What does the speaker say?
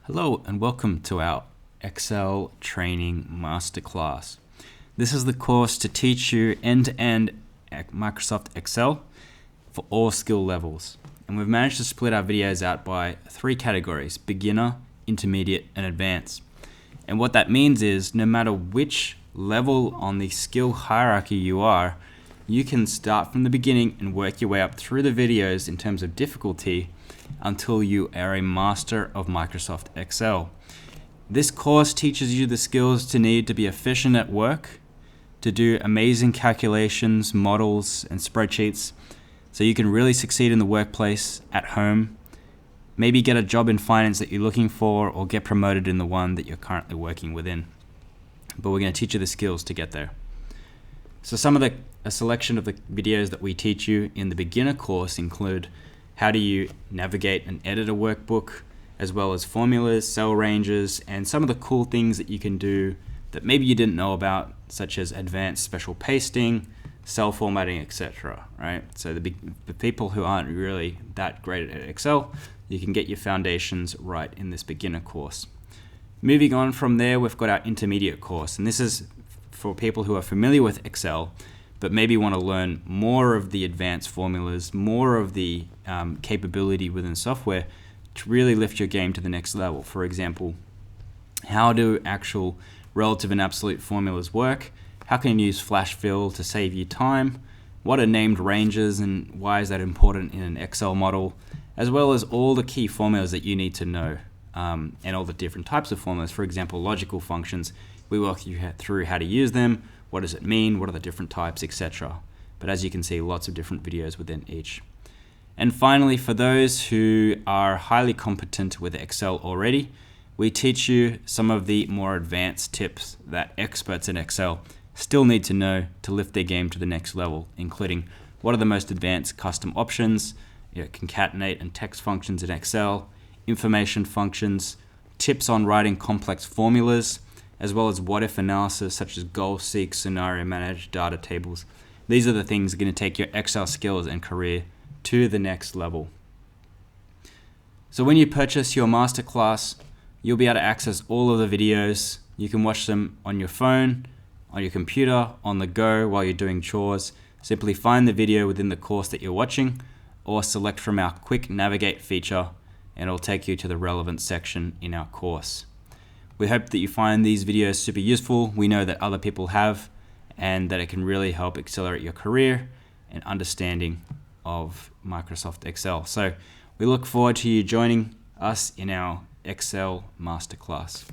Hello and welcome to our Excel Training Masterclass. This is the course to teach you end-to-end Microsoft Excel for all skill levels. And we've managed to split our videos out by three categories: beginner, intermediate, and advanced. And what that means is no matter which level on the skill hierarchy you are, you can start from the beginning and work your way up through the videos in terms of difficulty until you are a master of Microsoft Excel. This course teaches you the skills to need to be efficient at work, to do amazing calculations, models, and spreadsheets, so you can really succeed in the workplace, at home, maybe get a job in finance that you're looking for, or get promoted in the one that you're currently working within. But we're going to teach you the skills to get there. So a selection of the videos that we teach you in the beginner course include how do you navigate and edit a workbook, as well as formulas, cell ranges, and some of the cool things that you can do that maybe you didn't know about, such as advanced special pasting, cell formatting, etc. Right? So the people who aren't really that great at Excel, you can get your foundations right in this beginner course. Moving on from there, we've got our intermediate course, and this is for people who are familiar with Excel, but maybe want to learn more of the advanced formulas, more of the capability within software to really lift your game to the next level. For example, how do actual relative and absolute formulas work? How can you use flash fill to save you time? What are named ranges and why is that important in an Excel model? As well as all the key formulas that you need to know and all the different types of formulas. For example, logical functions, we walk you through how to use them. What does it mean? What are the different types, etc. But as you can see, lots of different videos within each. And finally, for those who are highly competent with Excel already, we teach you some of the more advanced tips that experts in Excel still need to know to lift their game to the next level, including what are the most advanced custom options, concatenate and text functions in Excel, information functions, tips on writing complex formulas, as well as what-if analysis such as goal seek, scenario manage, data tables. These are the things that are going to take your Excel skills and career to the next level. So when you purchase your masterclass, you'll be able to access all of the videos. You can watch them on your phone, on your computer, on the go while you're doing chores. Simply find the video within the course that you're watching, or select from our quick navigate feature, and it'll take you to the relevant section in our course. We hope that you find these videos super useful. We know that other people have, and that it can really help accelerate your career and understanding of Microsoft Excel. So we look forward to you joining us in our Excel Masterclass.